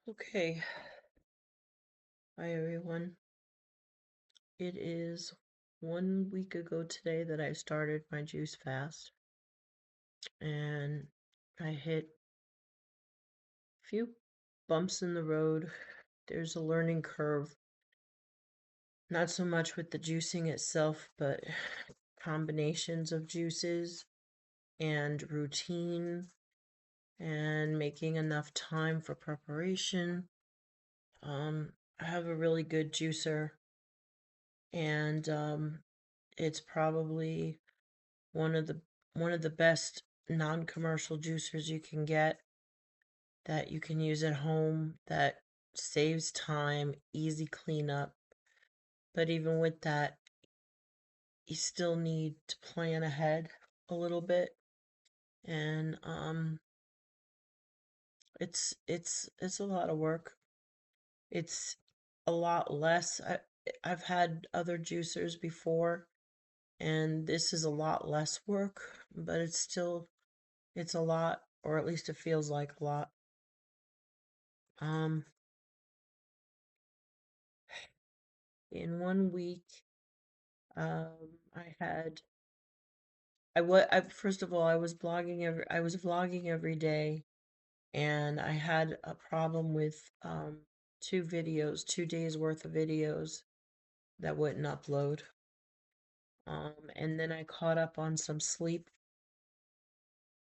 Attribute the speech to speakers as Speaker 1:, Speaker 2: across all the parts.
Speaker 1: Okay, hi everyone. It is 1 week ago today that I started my juice fast, and I hit a few bumps in the road. There's a learning curve, not so much with the juicing itself, but combinations of juices and routine and making enough time for preparation. I have a really good juicer, and it's probably one of the one of the best non-commercial juicers you can get that you can use at home that saves time, easy cleanup. But even with that, you still need to plan ahead a little bit. And it's a lot of work. It's a lot less. I've had other juicers before, and this is a lot less work, but it's a lot, or at least it feels like a lot. Um, in 1 week, I had I first of all I was vlogging every day, and I had a problem with 2 days worth of videos that wouldn't upload. And then I caught up on some sleep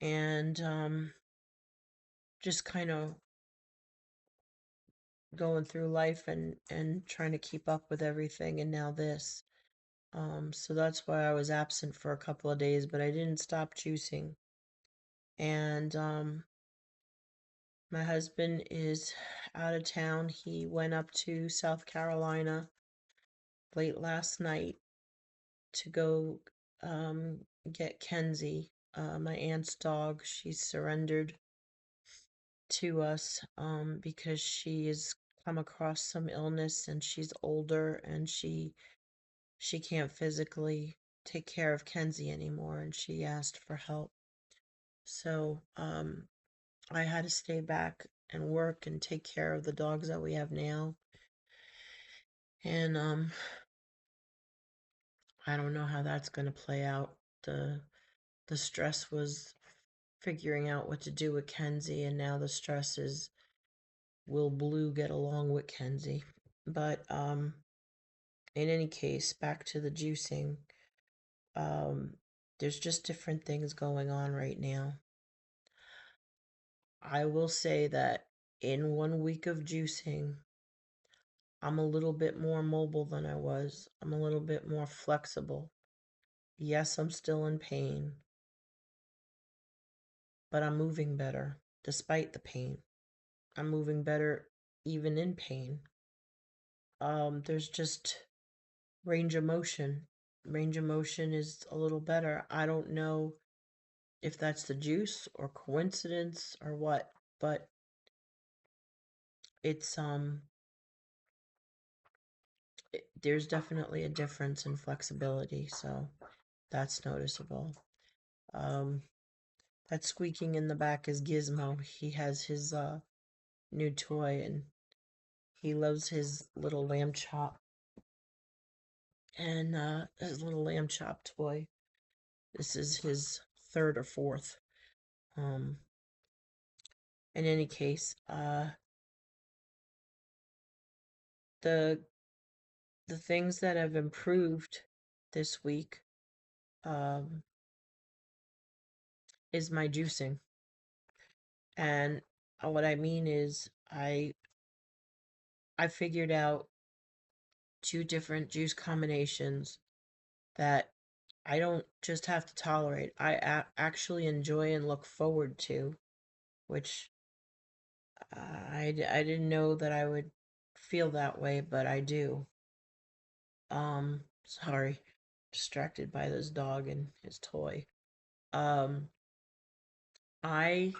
Speaker 1: and just kind of going through life and trying to keep up with everything, and now this. So that's why I was absent for a couple of days, but I didn't stop juicing. And my husband is out of town. He went up to South Carolina late last night to go get Kenzie, my aunt's dog. She surrendered to us because she has come across some illness and she's older and she can't physically take care of Kenzie anymore, and she asked for help. So I had to stay back and work and take care of the dogs that we have now. And I don't know how that's going to play out. The stress was figuring out what to do with Kenzie, and now the stress is, will Blue get along with Kenzie? But in any case, back to the juicing. Um there's just different things going on right now. I will say that in 1 week of juicing, I'm a little bit more mobile than I was. I'm a little bit more flexible. Yes, I'm still in pain, but I'm moving better despite the pain. I'm moving better even in pain. There's just range of motion. Range of motion is a little better. I don't know if that's the juice or coincidence or what, but it's there's definitely a difference in flexibility, so that's noticeable. Um, that squeaking in the back is Gizmo. He has his new toy, and he loves his little lamb chop and his little lamb chop toy. This is his third or fourth. Um, in any case, the the things that have improved this week um, is my juicing. And what I mean is I figured out 2 different juice combinations that I don't just have to tolerate. I actually enjoy and look forward to, which I didn't know that I would feel that way, but I do. Sorry, distracted by this dog and his toy. Um, I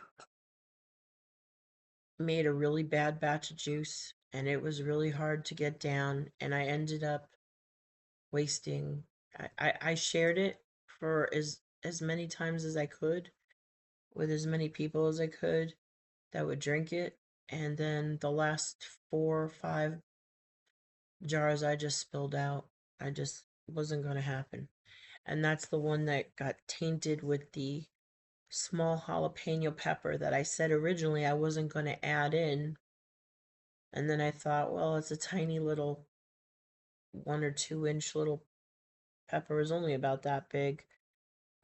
Speaker 1: made a really bad batch of juice, and it was really hard to get down, and I ended up wasting. I shared it for as many times as I could with as many people as I could that would drink it. and then the last 4 or 5 jars I just spilled out. I just wasn't going to happen. And that's the one that got tainted with the small jalapeno pepper that I said originally I wasn't going to add in. And then I thought, well, it's a tiny little 1 or 2 inch little pepper, is only about that big.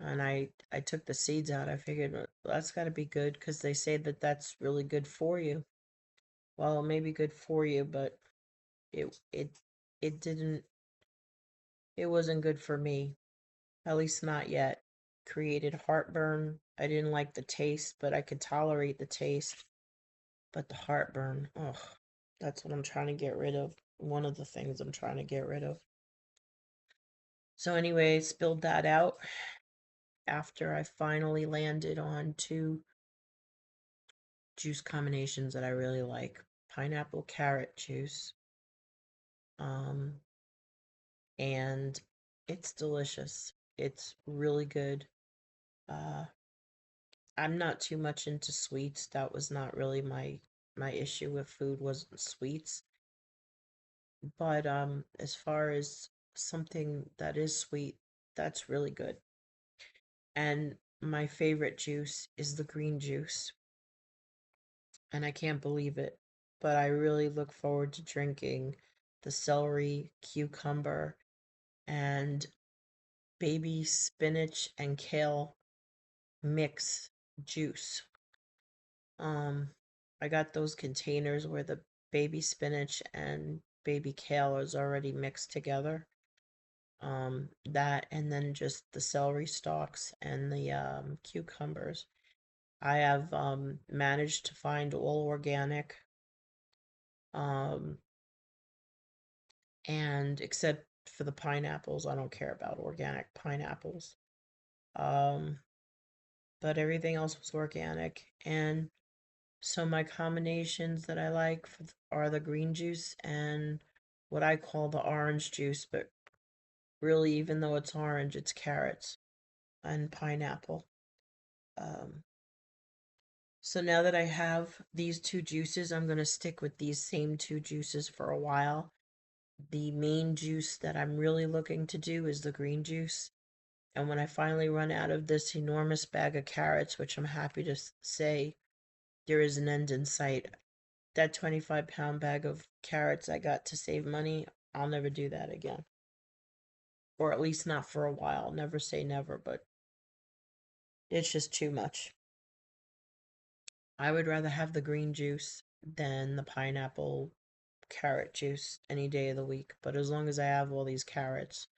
Speaker 1: And I took the seeds out. I figured, "Well, that's got to be good because they say that that's really good for you." Well, it may be good for you, but it it it didn't it wasn't good for me. At least not yet. Created heartburn. I didn't like the taste, but I could tolerate the taste. But the heartburn, ugh, that's what I'm trying to get rid of. One of the things I'm trying to get rid of. So anyway, spilled that out after I finally landed on 2 juice combinations that I really like. Pineapple carrot juice. Um, and it's delicious. It's really good. Uh, I'm not too much into sweets. That was not really my issue with food, wasn't sweets. But as far as something that is sweet, that's really good. And my favorite juice is the green juice. And I can't believe it. But I really look forward to drinking the celery, cucumber, and baby spinach and kale mix juice. Um, I got those containers where the baby spinach and baby kale is already mixed together. That and then just the celery stalks and the cucumbers. I have managed to find all organic, um, and except for the pineapples, I don't care about organic pineapples. Um, but everything else was organic. And so my combinations that I like are the green juice and what I call the orange juice, but really, even though it's orange, it's carrots and pineapple. Um, so now that I have these 2 juices, I'm going to stick with these same 2 juices for a while. The main juice that I'm really looking to do is the green juice. And when I finally run out of this enormous bag of carrots, which I'm happy to say there is an end in sight, that 25-pound bag of carrots I got to save money, I'll never do that again. Or at least not for a while. Never say never, but it's just too much. I would rather have the green juice than the pineapple carrot juice any day of the week. But as long as I have all these carrots,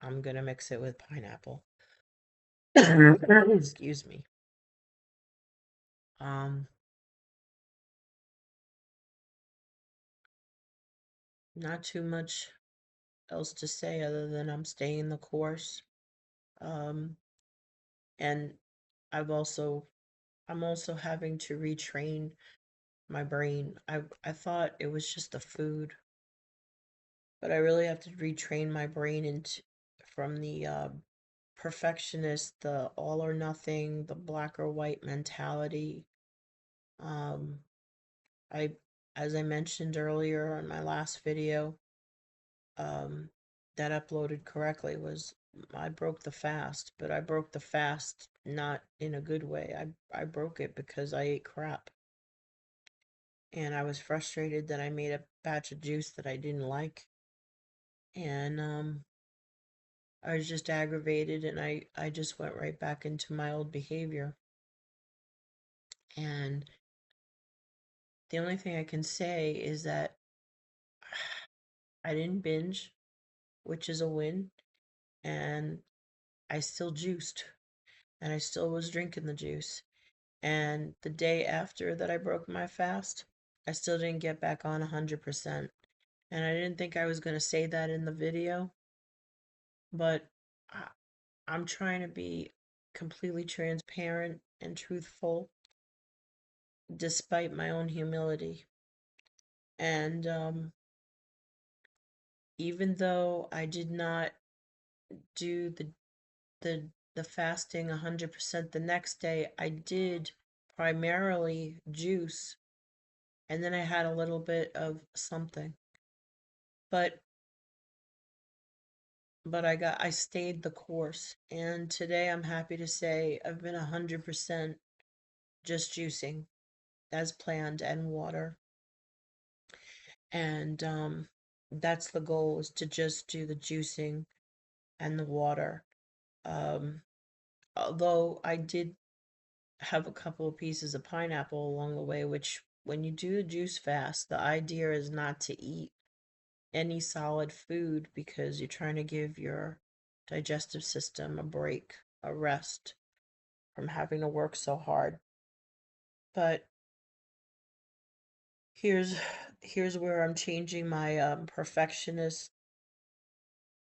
Speaker 1: I'm gonna mix it with pineapple. Excuse me. Um, Not too much else to say other than I'm staying the course. Um, and I've also I'm also having to retrain my brain. I thought it was just the food, but I really have to retrain my brain into from the perfectionist, the all or nothing, the black or white mentality. Um, I, as I mentioned earlier on my last video, um, that uploaded correctly was I broke the fast, but I broke the fast not in a good way. I broke it because I ate crap. And I was frustrated that I made a batch of juice that I didn't like. And I was just aggravated and I just went right back into my old behavior. And the only thing I can say is that I didn't binge, which is a win, and I still juiced and I still was drinking the juice. And the day after that I broke my fast, I still didn't get back on 100%. And I didn't think I was going to say that in the video, but I'm trying to be completely transparent and truthful despite my own humility. And even though I did not do the fasting 100% the next day, I did primarily juice and then I had a little bit of something. But I stayed the course, and today I'm happy to say I've been 100% just juicing as planned and water. And that's the goal, is to just do the juicing and the water. Um, Although I did have a couple of pieces of pineapple along the way, which when you do the juice fast, the idea is not to eat any solid food because you're trying to give your digestive system a break, a rest from having to work so hard. But here's here's where I'm changing my perfectionist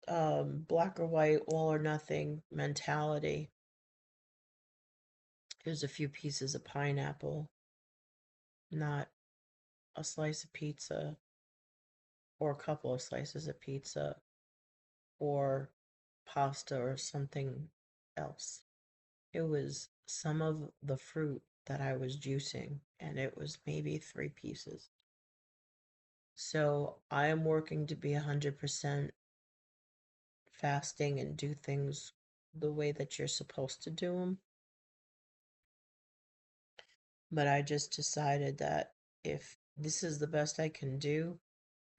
Speaker 1: black or white, all or nothing mentality. Here's a few pieces of pineapple, not a slice of pizza or a couple of slices of pizza or pasta or something else. It was some of the fruit that I was juicing, and it was maybe 3 pieces. So I am working to be 100% fasting and do things the way that you're supposed to do them. But I just decided that if this is the best I can do,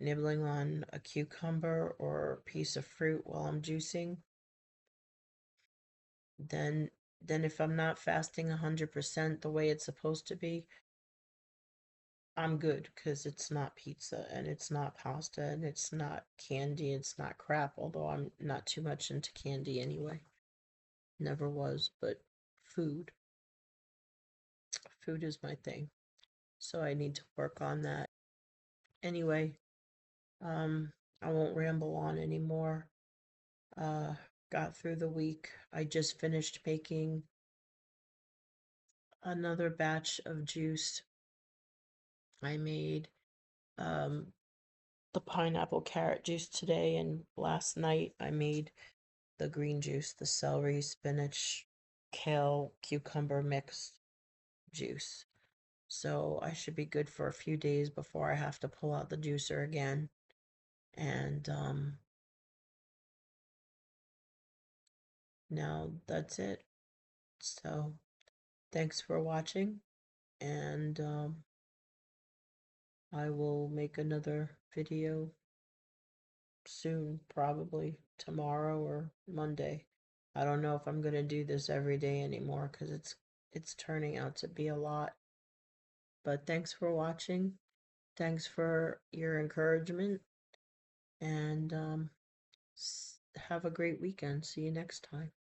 Speaker 1: nibbling on a cucumber or a piece of fruit while I'm juicing, then if I'm not fasting 100% the way it's supposed to be, I'm good because it's not pizza and it's not pasta and it's not candy, it's not crap, although I'm not too much into candy anyway. Never was, but food. Food is my thing. So I need to work on that. Anyway, um, I won't ramble on anymore. Uh, got through the week. I just finished making another batch of juice. I made um the pineapple carrot juice today, and last night I made the green juice, the celery, spinach, kale, cucumber mixed juice. So I should be good for a few days before I have to pull out the juicer again. And now that's it. So thanks for watching, and I will make another video soon, probably tomorrow or Monday. I don't know if I'm gonna do this every day anymore because it's turning out to be a lot. But thanks for watching. Thanks for your encouragement, and have a great weekend. See you next time.